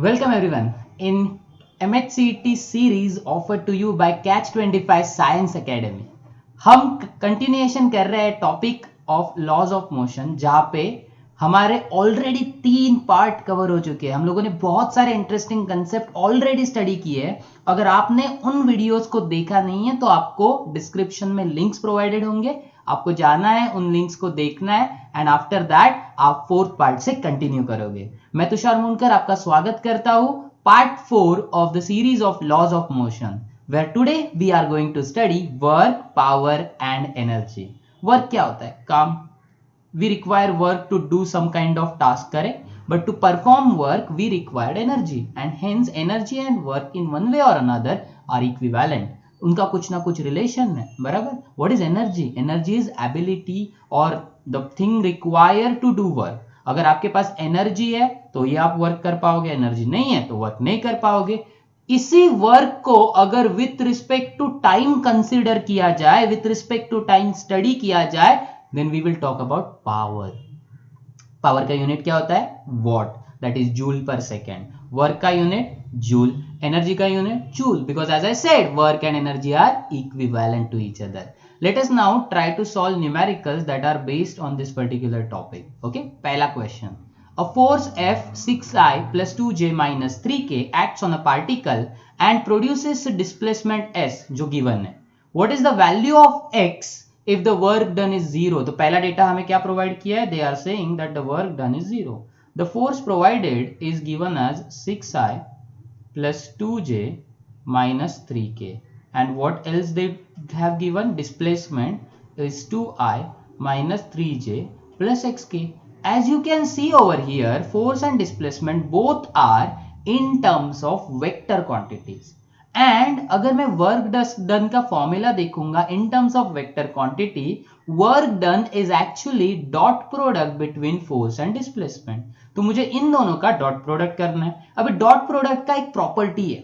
Welcome everyone in MHCT series offered to you by Catch 25 Science Academy. हम continuation कर रहे हैं topic of laws of motion, जहां पे हमारे ऑलरेडी 3 पार्ट कवर हो चुके हैं। हम लोगों ने बहुत सारे इंटरेस्टिंग कंसेप्ट ऑलरेडी स्टडी किए हैं। अगर आपने उन वीडियोस को देखा नहीं है तो आपको डिस्क्रिप्शन में लिंक्स प्रोवाइडेड होंगे, आपको जाना है, उन लिंक्स को देखना है एंड आफ्टर दैट आप 4th पार्ट से कंटिन्यू करोगे। मैं तुषार मुनकर आपका स्वागत करता हूं part 4 of the series of laws of motion, where today we are going to study work, power and energy. Work क्या होता है? काम. We require work to do some kind of task, correct? But to perform work we require energy, and hence energy and work in one way or another are equivalent. उनका कुछ ना कुछ relation है, बराबर? What is energy? Energy is ability or the thing required to do work. अगर आपके पास energy है तो ये आप वर्क कर पाओगे, एनर्जी नहीं है तो वर्क नहीं कर पाओगे। इसी वर्क को अगर with respect to time consider किया जाए, with respect to time study किया जाए, then we will talk about power. Power का यूनिट क्या होता है? Watt, that is joule per second. Work का यूनिट जूल, एनर्जी का unit joule, because as I said work and energy are equivalent to each other. Let us now try to solve numericals that are based on this particular topic. Okay, पहला question. A force F 6I plus 2J minus 3K acts on a particle and produces displacement S जो given है. What is the value of X if the work done is 0? तो पहला data हमें क्या provide किया है? They are saying that the work done is 0. The force provided is given as 6I plus 2J minus 3K. And what else they have given? Displacement is 2I minus 3J plus xk. As you can see over here, force and displacement both are in terms of vector quantities. And अगर मैं work done का formula देखूंगा in terms of vector quantity, work done is actually dot product between force and displacement. तो मुझे इन दोनों का dot product करना है। अभी डॉट प्रोडक्ट का एक प्रॉपर्टी है,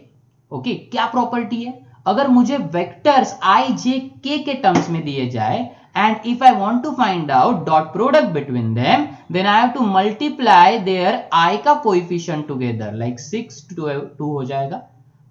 ओके, क्या प्रॉपर्टी है? अगर मुझे वेक्टर्स आई जे के टर्म्स में दिए जाए and if I want to find out dot product between them, then I have to multiply their I का कोएफिशिएंट टुगेदर, लाइक 6 2 हो जाएगा।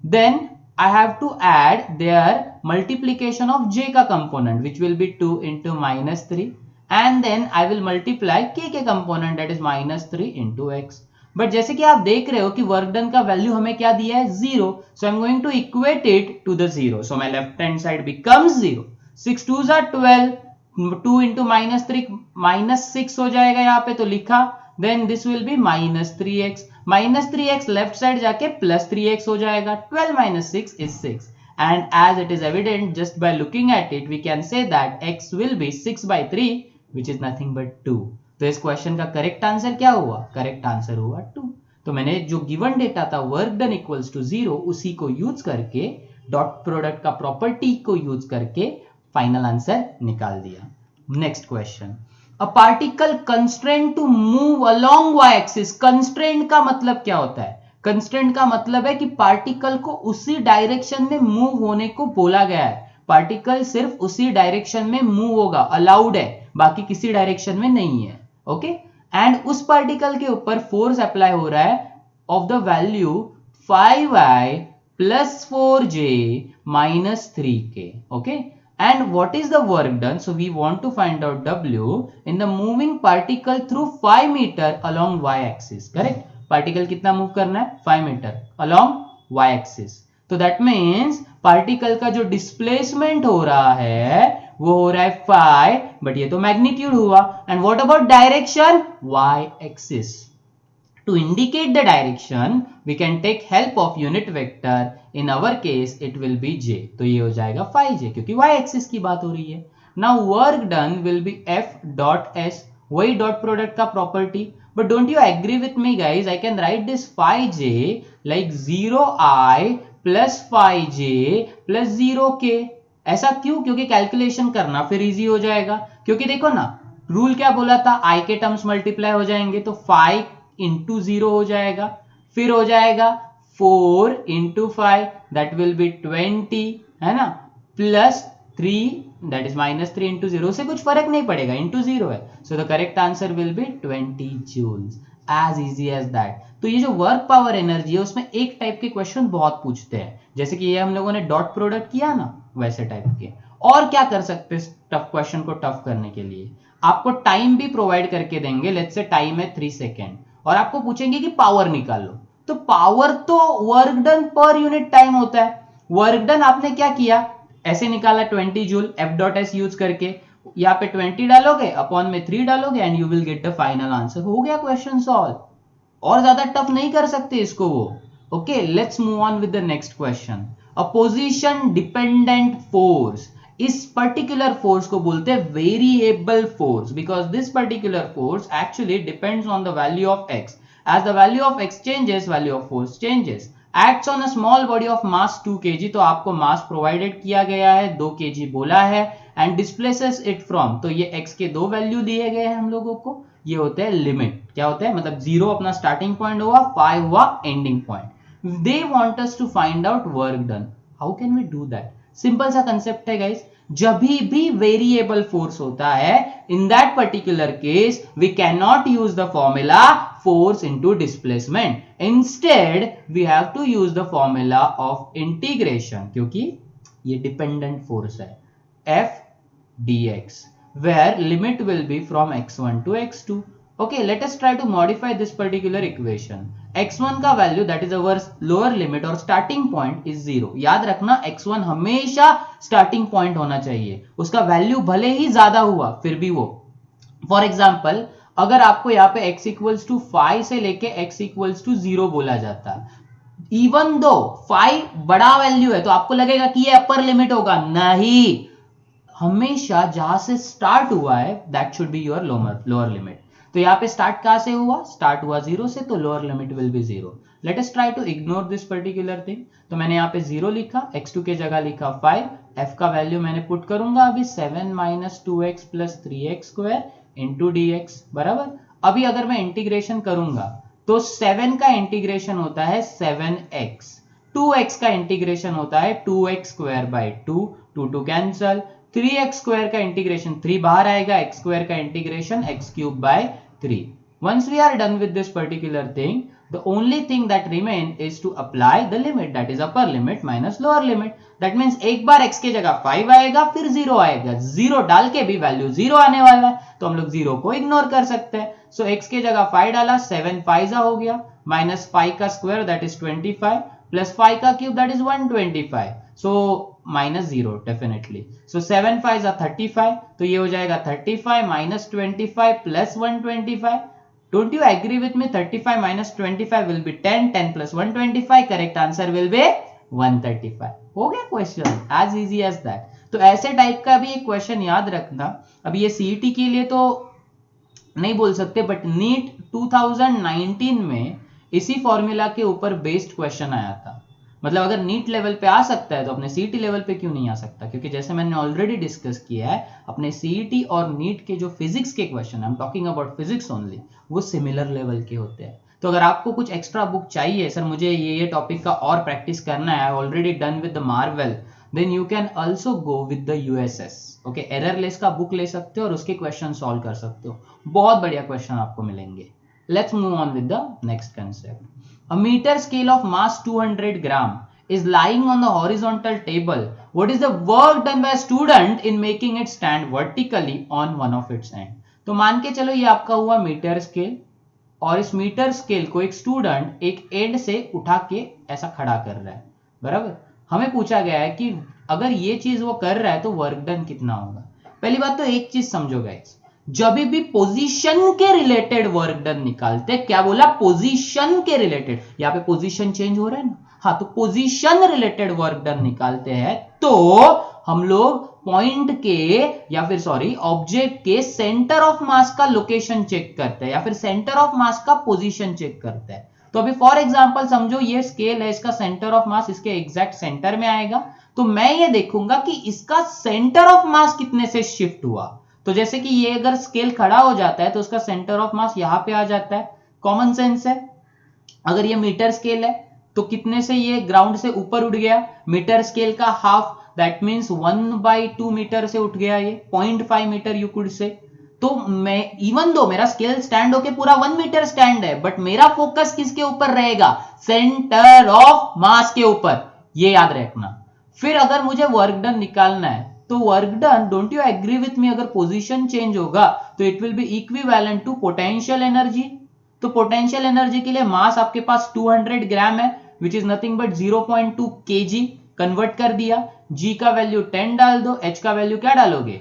Then I have to add their multiplication of J का component which will be 2 into -3 and then I will multiply K component that is -3 into x. But जैसे कि आप देख रहे हो कि वर्क डन का वैल्यू हमें क्या दिया है? 0. So I am going to equate it to the 0. So my left hand side becomes 0. 6 2s are 12, 2 into -3 -6 हो जाएगा यहाँ पे, तो लिखा। Then this will be -3x. -3x left side जाके +3x हो जाएगा. 12 - 6 is 6. And as it is evident just by looking at it, we can say that x will be 6/3, which is nothing but 2. तो इस question का correct answer क्या हुआ? Correct answer हुआ 2. तो मैंने जो गिवन डेटा था वर्क डन इक्वल्स टू 0, उसी को यूज करके डॉट प्रोडक्ट का प्रॉपर्टी को यूज करके फाइनल आंसर निकाल दिया. Next question. A particle constraint to move along Y axis. Constraint का मतलब क्या होता है? कंस्ट्रेंट का मतलब है कि पार्टिकल को उसी डायरेक्शन में मूव होने को बोला गया है. पार्टिकल सिर्फ उसी डायरेक्शन में मूव होगा, अलाउड है, बाकी किसी डायरेक्शन में नहीं है. ओके, एंड उस पार्टिकल के ऊपर फोर्स अप्लाई हो रहा है of the value 5i plus 4j minus 3k. okay, and what is the work done? So we want to find out w in the moving particle through 5 meter along y axis. correct? Particle कितना move करना है? 5 metre along y axis. तो that means particle का जो displacement हो रहा है वो हो रहा है 5, बट ये तो मैग्नीट्यूड हुआ. And what about direction? y axis. To indicate the direction we can take help of unit vector. In our case it will be j. तो ये हो जाएगा 5j क्योंकि y एक्सिस की बात हो रही है. Now work done will be f dot s, वही डॉट प्रोडक्ट का property. But don't you agree with me guys? I can write this 5j like 0i plus 5j plus 0k. ऐसा क्यों? क्योंकि कैलकुलेशन करना फिर इजी हो जाएगा. क्योंकि देखो ना, रूल क्या बोला था? i के टर्म्स मल्टीप्लाई हो जाएंगे तो 5 into 0 हो जाएगा, फिर हो जाएगा 4 into 5 दैट विल बी 20, है ना, प्लस 3 दैट इज -3 into 0 से कुछ फर्क नहीं पड़ेगा, into 0 है. So the correct answer will B 20 joules. as easy as that. तो ये जो वर्क पावर एनर्जी है उसमें एक टाइप के क्वेश्चन बहुत पूछते हैं, जैसे कि ये हम लोगों ने डॉट प्रोडक्ट किया ना, वैसे टाइप के। और क्या कर सकते हैं टफ क्वेश्चन को टफ करने के लिए, आपको टाइम भी प्रोवाइड करके देंगे। लेट्स से टाइम है 3 सेकेंड और आपको पूछेंगे कि पावर निकालो। तो पावर तो work done per unit time होता है। वर्क डन आपने क्या किया, ऐसे निकाला 20 joule, F dot S use करके यहाँ पे 20 डालोगे, अपॉन में 3 डालोगे and you will get the final answer. हो गया क्वेश्चन सॉल्व। और ज्यादा टफ नहीं कर सकते इसको वो। Okay, let's move on with the next question. A position dependent force, इस पर्टिकुलर फोर्स को बोलते हैं variable force, because this particular force actually depends on the value of X. As the value of X changes, value of force changes. Acts on a small body of mass 2 kg, तो आपको मास provided किया गया है 2 kg बोला है, and displaces it from, तो ये x के 2 वैल्यू दिए गए हैं हम लोगों को, ये होते हैं लिमिट। क्या होता है, मतलब 0 अपना स्टार्टिंग पॉइंट हुआ, 5 हुआ ending point. They want us to find out work done. How can we do that? Simple सा कंसेप्ट है गाइस, जब भी वेरिएबल फोर्स होता है, in that particular case we can not use the formula force into displacement. Instead, we have to use the formula of integration, क्योंकि ये dependent force है, f dx, where limit will be from x1 to x2. Okay, let us try to modify this particular equation. x1 का value, that is our lower limit और starting point is 0. याद रखना x1 हमेशा starting point होना चाहिए, उसका value भले ही ज्यादा हुआ फिर भी वो। For example, अगर आपको यहाँ पे x इक्वल्स टू 5 से लेके x इक्वल्स टू 0 बोला जाता, इवन दो 5 बड़ा वैल्यू है, तो आपको लगेगा कि ये अपर लिमिट होगा, नहीं, हमेशा जहां से स्टार्ट हुआ है that should be your lower limit. तो यहाँ पे स्टार्ट कहां से हुआ, स्टार्ट हुआ 0 से, तो lower limit will be 0। Let us try to ignore this particular thing. तो मैंने यहाँ पे 0 लिखा, x2 के जगह लिखा 5, f का वैल्यू मैंने पुट करूंगा अभी 7 - 2x + 3x² इंटू dx बराबर। अभी अगर मैं इंटीग्रेशन करूंगा तो 7 का इंटीग्रेशन होता है 7x, 2x का इंटीग्रेशन होता है 2x²/2, 2 कैंसल, 3x² का इंटीग्रेशन 3 बाहर आएगा, x² का integration x³/3। Once we are done with this particular thing, the only thing that remain is to apply the limit, that is upper limit minus lower limit. That means एक बार x के जगह 5 आएगा, फिर 0 आएगा, 0 डाल के भी वैल्यू 0 आने वाला है, तो हम लोग 0 को इग्नोर कर सकते हैं। सो x के जगह 5 डाला, 7 5 हो गया, माइनस 5 का स्क्वायर दैट इज 25, प्लस 5 का cube that is 125, so minus 0 definitely. So 7 5 35, तो ये हो जाएगा 35 minus 25 plus 125। Don't you agree with me? 35 minus 25 will be 10, 10 plus 125, correct answer will be 135। हो गया question, as easy as that। तो ऐसे type का भी एक क्वेश्चन याद रखना। अब ये सीईटी के लिए तो नहीं बोल सकते, बट नीट 2019 में इसी फॉर्मूला के ऊपर बेस्ड क्वेश्चन आया था। मतलब अगर नीट लेवल पे आ सकता है तो अपने सीईटी लेवल पे क्यों नहीं आ सकता? क्योंकि जैसे मैंने ऑलरेडी डिस्कस किया है, अपने सीईटी और नीट के जो फिजिक्स के question, I am talking about physics only, वो सिमिलर लेवल के होते हैं। तो अगर आपको कुछ एक्स्ट्रा बुक चाहिए, सर मुझे ये टॉपिक का और प्रैक्टिस करना है, I already done with the Marvel, then you can also go with the USS. Okay, errorless का बुक ले सकते हो और उसके क्वेश्चन सॉल्व कर सकते हो, बहुत बढ़िया क्वेश्चन आपको मिलेंगे। Let's move on with the next concept. A meter scale of mass 200 gram is lying on the horizontal table. What is the work done by a student in making it stand vertically on one of its end? तो मान के चलो ये आपका हुआ metre scale, और इस metre scale को एक स्टूडेंट एक एंड से उठा के ऐसा खड़ा कर रहा है, बराबर। हमें पूछा गया है कि अगर ये चीज वो कर रहा है तो वर्क डन कितना होगा। पहली बात तो एक चीज समझो गाइस, जब भी पोजीशन के रिलेटेड वर्क डन निकालते, क्या बोला, पोजीशन के रिलेटेड, यहाँ पे पोजीशन चेंज हो रहा है ना, हाँ, तो पोजीशन रिलेटेड वर्क डन निकालते हैं तो हम लोग पॉइंट के या फिर सॉरी ऑब्जेक्ट के सेंटर ऑफ मास का लोकेशन चेक करते हैं या फिर सेंटर ऑफ मास का पोजीशन चेक करते हैं। तो अभी फॉर एग्जांपल समझो ये स्केल है, इसका सेंटर ऑफ मास इसके एग्जैक्ट सेंटर में आएगा, तो मैं ये देखूंगा कि इसका सेंटर ऑफ मास कितने से शिफ्ट हुआ। तो जैसे कि ये अगर स्केल खड़ा हो जाता है तो उसका सेंटर ऑफ मास यहां पे आ जाता है, कॉमन सेंस है। अगर ये मीटर स्केल है तो कितने से ये ग्राउंड से ऊपर उठ गया, मीटर स्केल का हाफ, दैट मींस 1/2 मीटर से उठ गया, ये 0.5 मीटर यू कुड से। तो मैं इवन दो मेरा स्केल स्टैंड होके पूरा 1 मीटर स्टैंड है, बट मेरा फोकस किसके ऊपर रहेगा? सेंटर ऑफ मास के ऊपर, ये याद रखना। फिर अगर मुझे वर्क डन निकालना है तो work done, don't you agree with me, अगर पोजीशन चेंज होगा तो it will be equivalent to potential energy. तो पोटेंशियल एनर्जी के लिए मास आपके पास 200 ग्राम है, which is nothing but 0.2 kg। Convert कर दिया, g का वैल्यू 10 डाल दो, h का वैल्यू क्या डालोगे?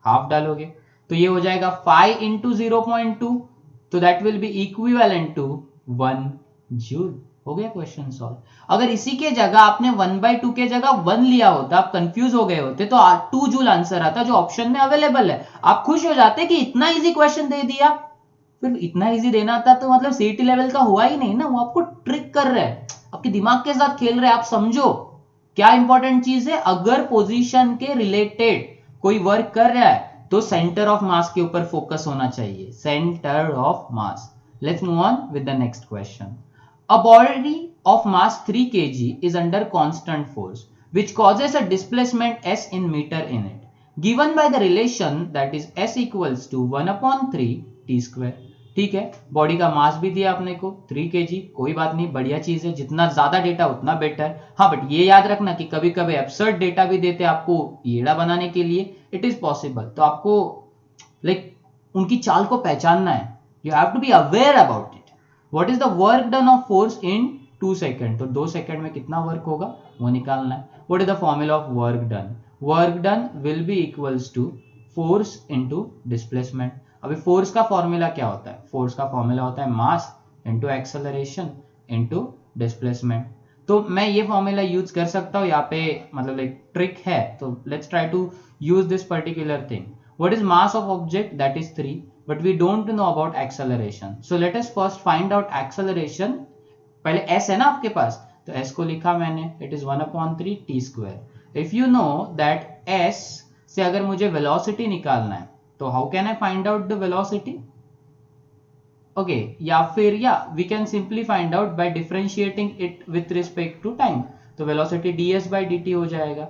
हाफ डालोगे, तो ये हो जाएगा 5 इंटू 0.2, तो that will be equivalent to 1 joule. हो गया क्वेश्चन सॉल्व। अगर इसी के जगह आपने 1/2 के जगह 1 लिया होता, आप कंफ्यूज हो गए होते, तो 2 जूल आंसर आता जो ऑप्शन में अवेलेबल है। आप खुश हो जाते कि इतना इजी क्वेश्चन दे दिया। फिर इतना इजी देना था तो मतलब सीईटी लेवल का हुआ ही नहीं ना, वो आपको ट्रिक कर रहे हैं, आपके दिमाग के साथ खेल रहे हैं। आप समझो क्या इंपॉर्टेंट चीज है, अगर पोजीशन के रिलेटेड कोई वर्क कर रहा है तो सेंटर ऑफ मास के ऊपर फोकस होना चाहिए, centre of mass. Let's move on with the next question. A body of mass 3 kg is under constant force which causes a displacement s in meter in it, given by the relation that is s equals to 1/3 t square। ठीक है, body का मास भी दिया अपने को 3 kg, कोई बात नहीं, बढ़िया चीज है, जितना ज्यादा डेटा उतना बेटर। हाँ, बट ये याद रखना कि कभी कभी एब्सर्ड डेटा भी देते हैं आपको येड़ा बनाने के लिए, इट इज पॉसिबल। तो आपको उनकी चाल को पहचानना है, you have to be aware about it. What is the work done of force in 2 second? तो 2 सेकेंड में कितना वर्क होगा वो निकालना है। What is the formula of work done? Work done will be equals to force into displacement। अभी force का formula क्या होता है? फोर्स का फॉर्मूला होता है mass into acceleration into displacement. तो मैं ये फॉर्मूला यूज कर सकता हूँ यहाँ पे, मतलब एक ट्रिक है, तो let's try to use this particular thing. What is mass of object? That is 3, but we don't know about acceleration. So let us first find out acceleration। पहले s है ना आपके पास, तो s को लिखा मैंने, it is 1/3 t square। If you know that s से अगर मुझे velocity निकालना है तो how can I find out the velocity? Okay, या फिर we can simply find out by differentiating it with respect to time। तो velocity ds/dt हो जाएगा,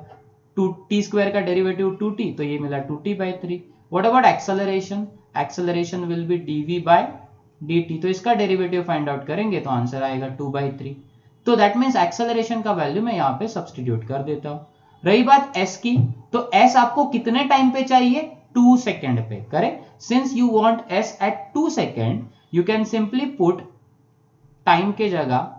2t स्क्वायर का डेरिवेटिव 2t, तो ये मिला 2t/3। What about acceleration? Acceleration will be dv/dt, तो इसका डेरिवेटिव फाइंड आउट करेंगे तो आंसर आएगा 2/3। तो दैट मींस एक्सेलरेशन का वैल्यू मैं यहाँ पे सब्स्टिट्यूट कर देता हूँ। रही बात s की, तो s आपको कितने टाइम पे चाहिए? 2 सेकेंड पे, correct. Since you want s at 2 second, you can simply put time के जगह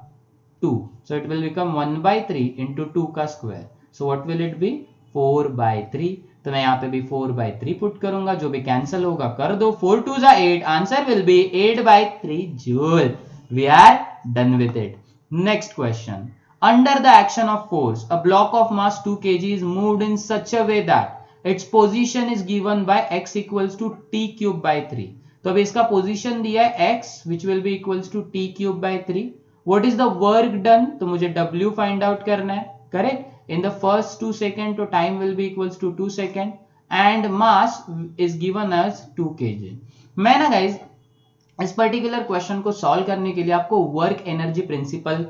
2, so it will become 1/3 into 2 का square. So what will it be? 4/3। तो मैं यहाँ पे भी 4/3 पुट करूंगा, जो भी कैंसिल होगा कर दो, 4 2 जा 8, answer will be 8/3 joule. We are done with it. Next question. Under the action of force, a block of mass 2 kg is moved in such a way that its position is given by x equals to t³/3। तो अभी इसका position दिया है x, which will be equals to t³/3। What is the work done? तो मुझे w find out करना है, correct. In the first 2 seconds, तो time will be equals to 2 seconds and mass is given as 2 kg। मैं ना guys इस particular question को solve करने के लिए आपको वर्क एनर्जी प्रिंसिपल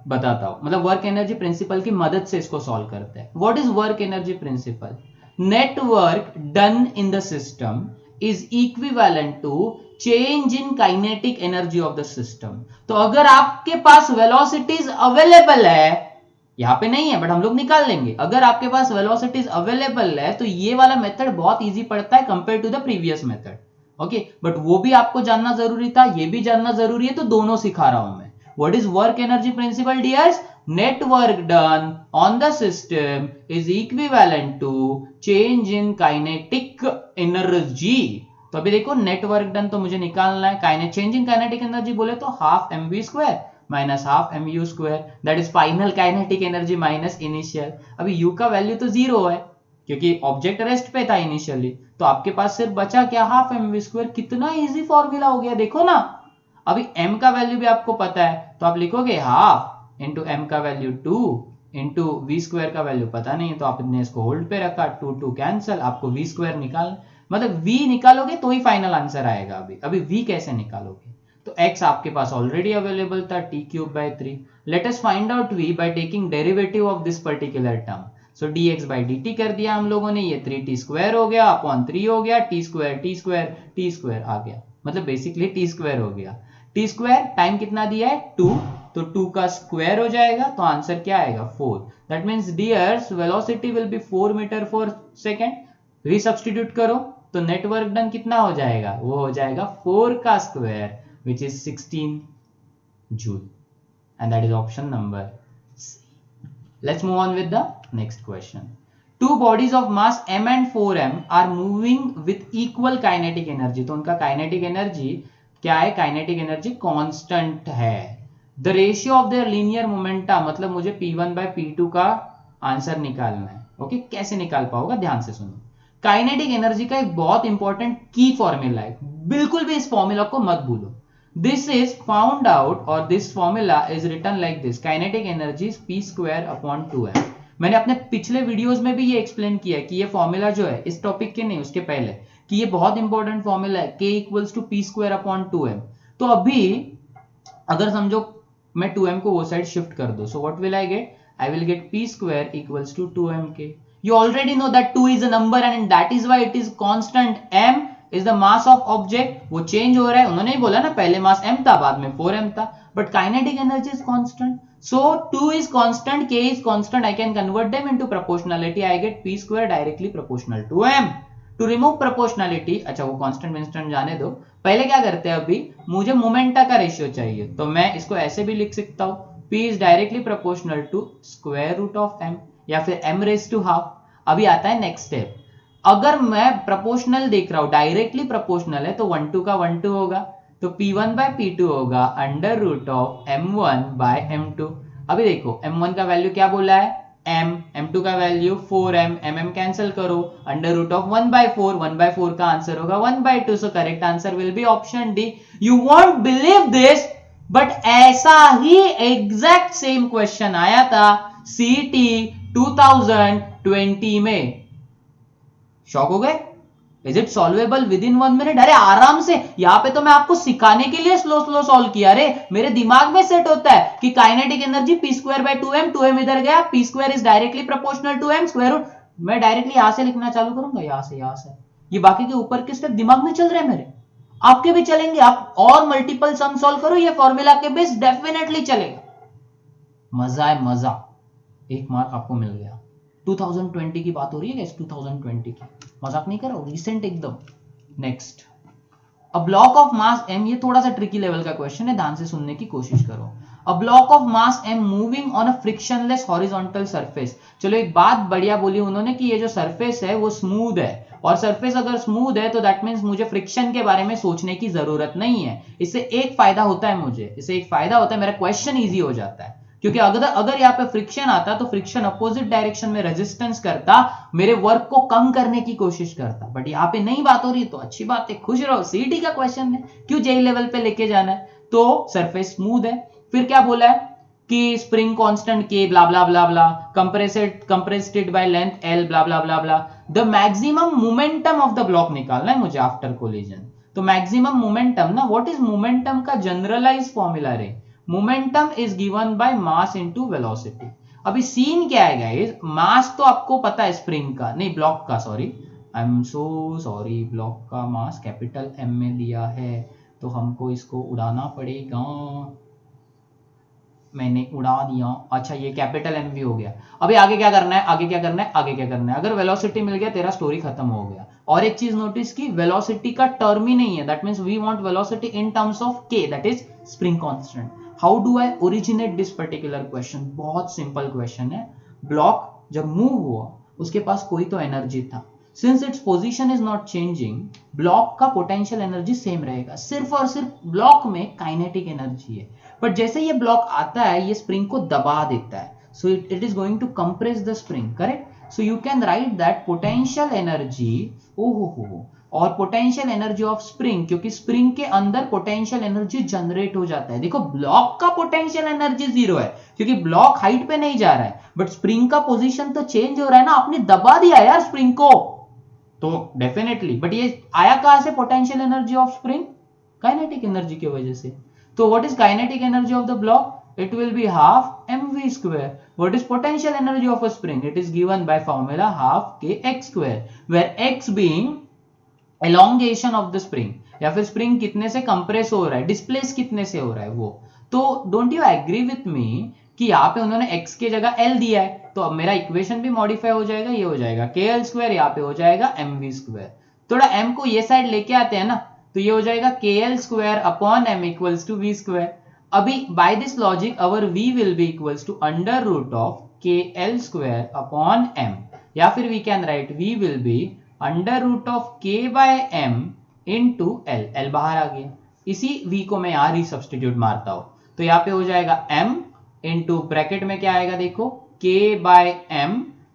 बताता हूं, मतलब वर्क एनर्जी प्रिंसिपल की मदद से इसको सॉल्व करते हैं। What is work energy principle? Net work done in the system is equivalent to change in kinetic energy of the system. तो अगर आपके पास वेलोसिटीज अवेलेबल है, यहाँ पे नहीं है बट हम लोग निकाल लेंगे, अगर आपके पास वेलोसिटीज अवेलेबल है तो ये वाला मेथड बहुत इजी पड़ता है compare to the previous method. Okay, but वो भी आपको जानना जरूरी था, ये भी जानना जरूरी है, तो दोनों सिखा रहा हूं मैं। What is work energy principle dears? Net work done on the system is equivalent to change in kinetic energy. तो अभी देखो नेट वर्क डन तो मुझे निकालना है, चेंज इन काइनेटिक एनर्जी बोले तो half mv² minus half mu², that is final kinetic energy minus initial. अभी u का वैल्यू तो 0 है क्योंकि ऑब्जेक्ट रेस्ट पे था इनिशियली, तो आपके पास सिर्फ बचा क्या? Half mv²। कितना इजी फॉर्मूला हो गया, देखो ना। अभी m का वैल्यू भी आपको पता है, तो आप लिखोगे हाफ इंटू m का वैल्यू 2 इंटू v² का वैल्यू पता नहीं है, तो आपने इसको होल्ड पे रखा, 2 2 कैंसिल, आपको v² निकाल, मतलब v निकालोगे तो ही फाइनल आंसर आएगा। अभी v कैसे निकालोगे? तो x आपके पास ऑलरेडी अवेलेबल था t³/3। Let us find out v by taking derivative of this particular term। So dx by dt कर दिया हम लोगों ने, ये 3t स्क्वायर हो गया अपॉन 3 हो गया, t स्क्वायर आ गया, मतलब बेसिकली t स्क्वायर हो गया। t स्क्वायर टाइम कितना दिया है 2, तो 2 का स्क्वायर हो जाएगा, तो आंसर क्या आएगा 4। That means dears velocity will be 4 meter per second. Resubstitute करो तो नेट वर्क डन कितना हो जाएगा, वो हो जाएगा 4 का square which is 16 joule, and that is option number C. Let's move on with the next question. Two bodies of mass m and 4m are moving with equal kinetic energy। तो उनका kinetic energy क्या है, kinetic energy constant है। The ratio of their linear momentum, मतलब मुझे p1 by p2 का answer निकालना है। ओके, कैसे निकाल पाओगे, ध्यान से सुनो। काइनेटिक एनर्जी का एक बहुत इंपॉर्टेंट की फॉर्मूला है, बिल्कुल भी इस फॉर्मूला को मत भूलो। दिस इज फाउंड आउट और this formula is written like this, kinetic energy is p square upon 2m। मैंने अपने पिछले वीडियोस में भी ये एक्सप्लेन किया है कि ये फॉर्मूला जो है इस टॉपिक के नहीं, उसके पहले, कि ये बहुत इंपॉर्टेंट फॉर्मूला है, k equals to p square upon 2m। तो अभी अगर समझो मैं 2m को वो साइड शिफ्ट कर दो, so what will I get, I will get p square equals to 2mk। You already know that 2 is a number and that is why it is constant. m is the mass of object, वो change हो रहा है, उन्होंने ही बोला ना, पहले मास m था, बाद में 4m था, but kinetic energy is constant. So 2 is constant, k is constant. I can convert them into proportionality. I get p square directly proportional to m. To remove proportionality, अच्छा वो constant विंस्टेंट जाने दो, पहले क्या करते हैं, अभी मुझे मोमेंटा का रेशियो चाहिए, तो मैं इसको ऐसे भी लिख सकता हूँ, p is directly proportional to square root of m या फिर m raised to half। अभी आता है नेक्स्ट स्टेप, अगर मैं प्रोपोर्शनल देख रहा हूँ, डायरेक्टली प्रोपोर्शनल है, तो 1/2 का 1/2 होगा, तो p1 by p2 होगा under root of m1 by m2। अभी देखो m1 का वैल्यू क्या बोला है m, m2 का वैल्यू 4m, mm कैंसिल करो, अंडर रूट ऑफ 1/4, 1/4 का आंसर होगा 1/2। So correct answer will B option D. You won't believe this, but ऐसा ही एग्जैक्ट सेम क्वेश्चन आया था CET 2020 में। शॉक हो गए? Is it solvable within 1 minute? अरे आराम से, यहां पे तो मैं आपको सिखाने के लिए स्लो स्लो सॉल्व किया। अरे मेरे दिमाग में सेट होता है कि kinetic energy p square by 2m, 2m इधर गया, p square is directly proportional to m square root. मैं डायरेक्टली यहां से लिखना चालू करूंगा, यहां से। ये बाकी के ऊपर के स्टेप दिमाग में चल रहे हैं मेरे, आपके भी चलेंगे। आप और मल्टीपल सम सॉल्व करो, ये फॉर्मूला के बेस डेफिनेटली चलेगा। मजा है मजा, 1 मार्क आपको मिल गया। 2020 की बात हो रही है गाइस, 2020 की, मजाक नहीं कर रहा हूं, रिसेंट एकदम। Next, a block of mass m, ये थोड़ा सा ट्रिकी लेवल का क्वेश्चन है, ध्यान से सुनने की कोशिश करो। A block of mass m moving on a frictionless horizontal surface. चलो एक बात बढ़िया बोली उन्होंने कि ये जो सरफेस है वो स्मूथ है, और सरफेस अगर स्मूथ है तो दैट मींस मुझे फ्रिक्शन के बारे में सोचने की जरूरत नहीं है। इससे एक फायदा होता है मुझे, इससे एक फायदा होता है, मेरा क्वेश्चन ईजी हो जाता है, क्योंकि अगर यहाँ पे फ्रिक्शन आता तो फ्रिक्शन अपोजिट डायरेक्शन में रेजिस्टेंस करता, मेरे वर्क को कम करने की कोशिश करता, बट यहाँ पे नई बात हो रही है, तो अच्छी बात है, खुश रहो। सीईटी का क्वेश्चन है, क्यों जेई लेवल पे लेके जाना है। तो सरफेस स्मूथ है, फिर क्या बोला है कि spring constant K blah blah blah blah, compressed by length L blah blah blah blah. The maximum momentum of the block निकालना है मुझे आफ्टर कोलिजन। तो मैक्सिमम मोमेंटम ना, व्हाट इज मोमेंटम का जनरलाइज फॉर्मूला रे, momentum is given by mass into velocity. अभी scene क्या है गाइस, मास तो आपको पता है स्प्रिंग का, नहीं ब्लॉक का, sorry I am so sorry, block का मास कैपिटल M में दिया है, तो हमको इसको उड़ाना पड़ेगा, मैंने उड़ा दिया। अच्छा ये कैपिटल M भी हो गया। अभी आगे क्या करना है, आगे क्या करना है, आगे क्या करना है, अगर वेलोसिटी मिल गया तेरा स्टोरी खत्म हो गया। और एक चीज नोटिस की, वेलोसिटी का टर्म ही नहीं है, that means we want velocity in terms of k, that is spring constant. How do I originate this particular question? बहुत सिंपल क्वेश्चन है। ब्लॉक जब मूव हुआ उसके पास कोई तो एनर्जी था, since its position is not changing, block का पोटेंशियल एनर्जी सेम रहेगा, सिर्फ और सिर्फ ब्लॉक में काइनेटिक एनर्जी है। बट जैसे ये ब्लॉक आता है ये स्प्रिंग को दबा देता है, so it is going to compress the spring, correct. So you can write that potential energy, ओहो, और पोटेंशियल एनर्जी ऑफ स्प्रिंग, क्योंकि स्प्रिंग के अंदर पोटेंशियल एनर्जी जनरेट हो जाता है। देखो ब्लॉक का पोटेंशियल एनर्जी 0 है, क्योंकि ब्लॉक हाइट पे नहीं जा रहा है, बट स्प्रिंग का पोजीशन तो चेंज हो रहा है ना, आपने दबा दिया यार स्प्रिंग को, तो डेफिनेटली। बट ये आया कहां से potential energy of spring? Kinetic energy की वजह से। तो what is kinetic energy of the block? it will be half mv square. What is potential energy of a spring? It is given by formula half kx square, where x being elongation of the spring, या फिर spring कितने से compress हो रहा है, displace कितने से हो रहा है वो. तो don't you agree with me कि यहाँ पे उन्होंने x के जगह l दिया है, तो अब मेरा इक्वेशन भी मॉडिफाई हो जाएगा, ये हो जाएगा kl स्क्वायर, यहाँ पे हो जाएगा mv स्क्वायर. थोड़ा m को ये साइड लेके आते हैं ना, तो ये हो जाएगा kl square upon m equals to v square. अभी by this logic our v will be equals to under root of kl square upon m, या फिर we can write v will be under root of k by m into l. l बाहर आ गया, इसी v को मैं यहां resubstitute मारता हूं, तो यहाँ पे हो जाएगा m इनटू ब्रैकेट में क्या आएगा देखो k by m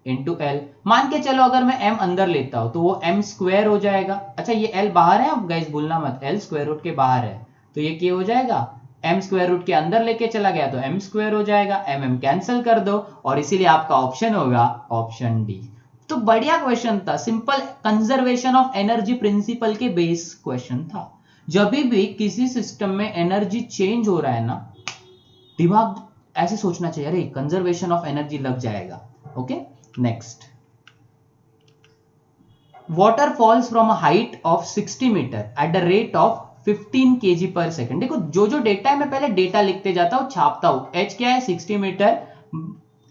into l. मान के चलो अगर मैं m अंदर लेता हूं तो वो m स्क्वायर हो जाएगा. अच्छा ये l बाहर है, अब गाइस भूलना मत, l स्क्वायर रूट के बाहर है, तो ये k हो जाएगा, m स्क्वायर रूट के अंदर लेके चला गया तो m स्क्वायर हो जाएगा, m कैंसिल कर दो, और इसीलिए आपका ऑप्शन होगा ऑप्शन डी. तो बढ़िया क्वेश्चन था, simple conservation of energy principal के बेस क्वेश्चन था. जब भी किसी सिस्टम में एनर्जी चेंज हो रहा है ना, दिमाग ऐसे सोचना चाहिए, अरे कंजर्वेशन ऑफ एनर्जी लग जाएगा. Okay next, water falls from a height of 60 meter at the rate of 15 kg पर सेकेंड. देखो जो जो डेटा है मैं पहले डेटा लिखते जाता हूं, छापता हूं. h क्या है 60 मीटर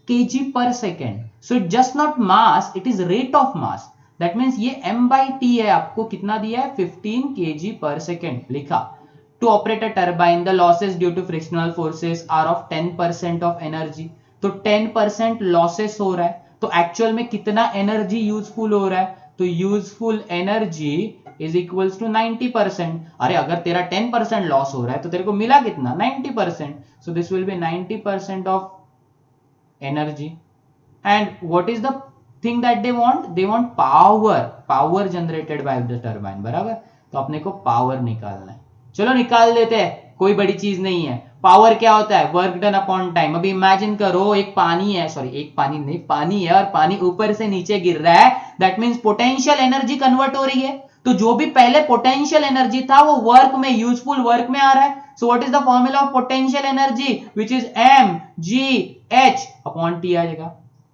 kg पर second. So it just not mass, it is rate of mass. That means ये m by t है, आपको कितना दिया है 15 kg पर सेकेंड लिखा. To operate a turbine the losses due to frictional forces are of 10% of energy. तो 10% losses हो रहा है, तो एक्चुअल में कितना एनर्जी यूजफुल हो रहा है, तो useful energy is equals to 90%. अरे अगर तेरा 10% लॉस हो रहा है तो तेरे को मिला कितना 90%. सो this will B 90% of energy. And what is the thing that they want power generated by the turbine. बराबर, तो अपने को पावर निकालना है. चलो निकाल देते हैं, कोई बड़ी चीज नहीं है. पावर क्या होता है, वर्क डन अपॉन टाइम. अभी इमेजिन करो एक पानी है, सॉरी एक पानी नहीं, पानी है और पानी ऊपर से नीचे गिर रहा है, that means potential energy convert हो रही है. तो जो भी पहले पोटेंशियल एनर्जी था वो वर्क में, यूजफुल वर्क में आ रहा है. So what is the formula of potential energy, which is mgh upon t आ जाएगा.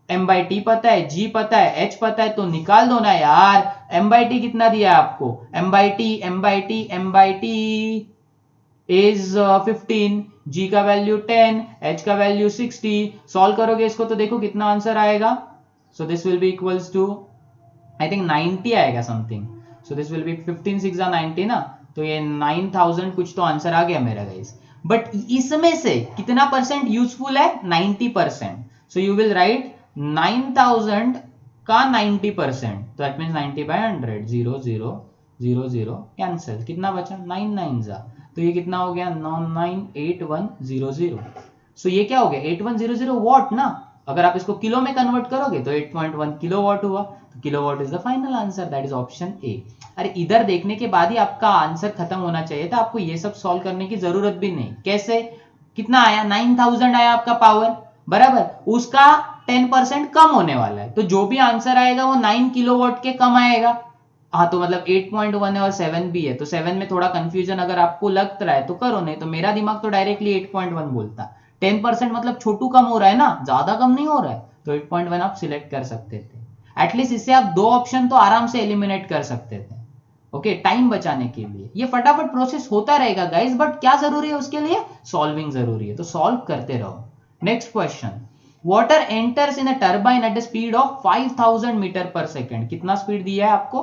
m by t पता है, g पता है, h पता है, तो निकाल दो ना यार. m by t कितना दिया है आपको, m by t is 15, g का वैल्यू 10, h का वैल्यू 60. सॉल्व करोगे इसको तो देखो कितना आंसर आएगा. So this will be equals to I think 90 आएगा something. So this will be 15 6 90 ना, तो ये 9000 कुछ तो आंसर आ गया मेरा गाइस. बट इसमें से कितना परसेंट यूजफुल है, 90%. सो यू विल राइट 9000 का 90%, तो दैट मींस 90 by 100, 0 0 0 0 कैंसिल, कितना बचा 9 9 जा, तो ये कितना हो गया 998100. सो ये क्या हो गया 8100 वॉट ना. अगर आप इसको किलो में कन्वर्ट करोगे तो 8.1 किलोवाट हुआ. तो kilowatt is the final answer, that is option A. अरे इधर देखने के बाद ही आपका आंसर खत्म होना चाहिए था, आपको ये सब सॉल्व करने की जरूरत भी नहीं. कैसे, कितना आया 9000 आया आपका पावर, बराबर, उसका 10% कम होने वाला है, तो जो भी आंसर आएगा वो 9 किलोवाट के कम आएगा. हाँ तो मतलब 8.1 है और 7 भी है, तो 7 में थोड़ा कंफ्यूजन अगर आपको लग रहा है तो करो, नहीं तो मेरा दिमाग तो डायरेक्टली 8.1 बोलता. 10% मतलब छोटू कम हो रहा है ना, ज्यादा कम नहीं हो रहा है, तो 8.1 आप सिलेक्ट कर सकते थे. एटलीस्ट इससे आप 2 ऑप्शन तो आराम से एलिमिनेट कर सकते थे. ओके, टाइम बचाने के लिए ये फटाफट प्रोसेस होता रहेगा गाइस, बट क्या जरूरी है उसके लिए, सॉल्विंग जरूरी है, तो सॉल्व करते रहो. Next question, water enters in a turbine at the speed of 5000 meter per second. कितना स्पीड दिया है आपको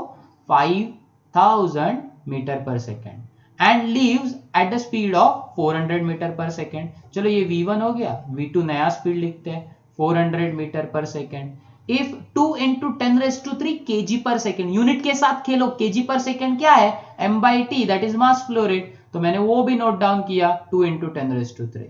5000 meter per second, and leaves at the speed of 400 meter per second. चलो ये v1 हो गया, v2 नया स्पीड लिखते हैं 400 meter per second. If 2 into 10⁻³ kg पर सेकेंड, यूनिट के साथ खेलो, kg पर सेकेंड क्या है m by t, that is mass flow rate, तो मैंने वो भी नोट डाउन किया 2 into 10⁻³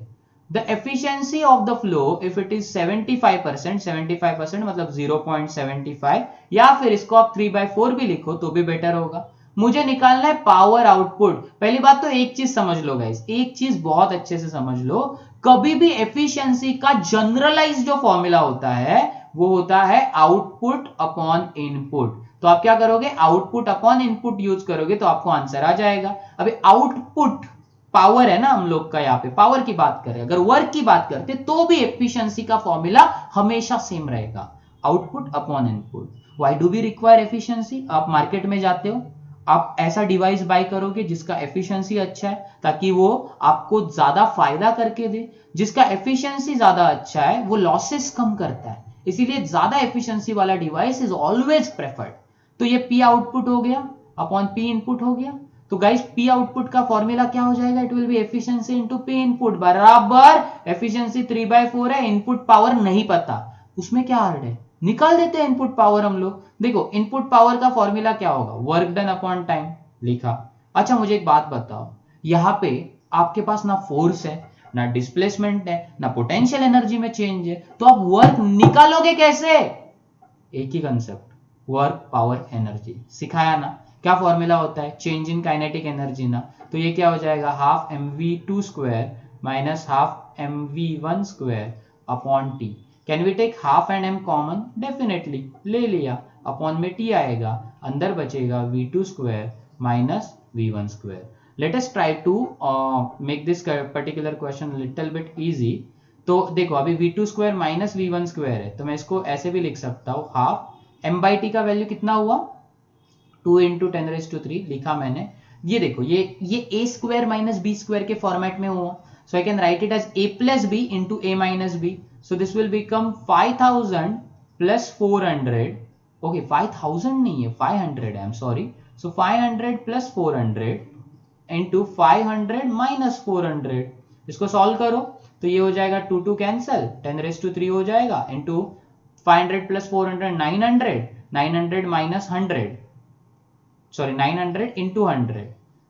The efficiency of the flow if it is 75%, 75% मतलब 0.75, या फिर इसको आप 3/4 भी लिखो तो भी बेटर होगा. मुझे निकालना है पावर आउटपुट. पहली बात तो एक चीज समझ लो गाइस, एक चीज बहुत अच्छे से समझ लो, कभी भी एफिशिएंसी का जनरलाइज जो फॉर्मूला होता है वो होता है आउटपुट अपॉन इनपुट. तो आप क्या करोगे, आउटपुट अपॉन इनपुट यूज करोगे तो आपको आंसर आ जाएगा. अभी आउटपुट पावर है ना हम लोग का, यहाँ पे पावर की बात करें, अगर वर्क की बात करते तो भी एफिशिएंसी का फॉर्मूला हमेशा सेम रहेगा, output upon input. Why do we require efficiency? आप मार्केट में जाते हो, आप ऐसा डिवाइस बाय करोगे जिसका एफिशिएंसी अच्छा है, ताकि वो आपको ज्यादा फायदा करके दे। जिसका एफिशिएंसी ज्यादा अच्छा है वो लॉसेस कम करता है, इसीलिए ज्यादा एफिशिएंसी वाला डिवाइस इज ऑलवेज प्रेफर्ड। तो ये पी आउटपुट हो गया अपॉन पी इनपुट हो गया। तो गाइस पी आउटपुट का फॉर्मूला क्या हो जाएगा? It will B efficiency into P input बराबर एफिशिएंसी 3/4 है, इनपुट पावर नहीं पता, उसमें क्या हार्ड है, निकाल देते हैं इनपुट पावर हम लोग। देखो इनपुट पावर का फॉर्मूला क्या होगा? वर्क डन अपॉन टाइम, लिखा। अच्छा मुझे एक बात बताओ, यहाँ पे आपके पास ना फोर्स है, ना डिस्प्लेसमेंट है, ना पोटेंशियल एनर्जी में चेंज है, तो आप वर्क निकालोगे कैसे? एक ही कंसेप्ट, वर्क पावर एनर्जी, सिखाया ना? क्या फॉर्मूला होता है? चेंज इन काइनेटिक एनर्जी ना। तो ये क्या हो जाएगा? Half mv2 square minus half mv1 square upon t. Can we take half and m common? Definitely ले लिया, अपॉन में t आएगा, अंदर बचेगा v2 square minus v1 square. Let us try to make this particular question little bit easy. तो देखो अभी v2 square minus v1 square है, तो मैं इसको ऐसे भी लिख सकता हूँ, हाफ m बाई टी का वैल्यू कितना हुआ? 2 इंटू 10⁻³ लिखा मैंने। ये देखो ये a square minus b square के फॉर्मेट में हुआ, so I can write it as a plus b into a minus b। So this will become 5000 plus 400, okay 5000 नहीं है 500 है, I am sorry. So 500 plus 400 into 500 minus 400, इसको solve करो तो ये हो जाएगा 2 2 कैंसल, 10⁻³ हो जाएगा, into 500 plus 400 900, 900 minus 100, sorry 900 into 100,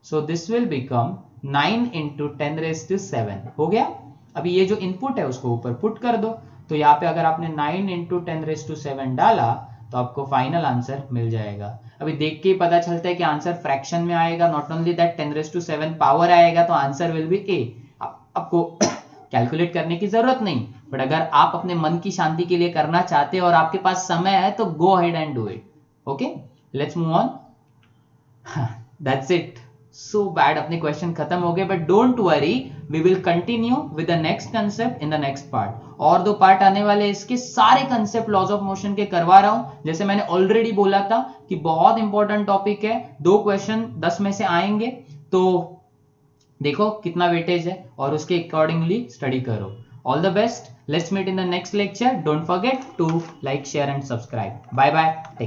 so this will become 9 into 10⁻7 हो गया। अभी ये जो इनपुट है उसको ऊपर पुट कर दो, तो यहाँ पे अगर आपने 9 into 10⁻7 डाला तो आपको फाइनल आंसर मिल जाएगा। अभी देख के ही पता चलता है कि आंसर फ्रैक्शन में आएगा, नॉट ओनली दैट 10⁻7 पावर आएगा, तो आंसर विल बी ए। आपको कैलकुलेट करने की जरूरत नहीं, बट अगर आप अपने मन की शांति के लिए करना चाहते हो और आपके पास समय है तो go ahead and do it. Okay let's move on. That's it. So bad, अपने क्वेश्चन खत्म हो गए, but don't worry, we will continue with the next concept in the next part. और 2 पार्ट आने वाले, इसके सारे कंसेप्ट लॉज ऑफ मोशन के करवा रहा हूं। जैसे मैंने ऑलरेडी बोला था कि बहुत इंपॉर्टेंट टॉपिक है, 2 क्वेश्चन 10 में से आएंगे, तो देखो कितना वेटेज है और उसके अकॉर्डिंगली स्टडी करो। All the best, let's meet in the next lecture. Don't forget to like, share and subscribe. Bye bye.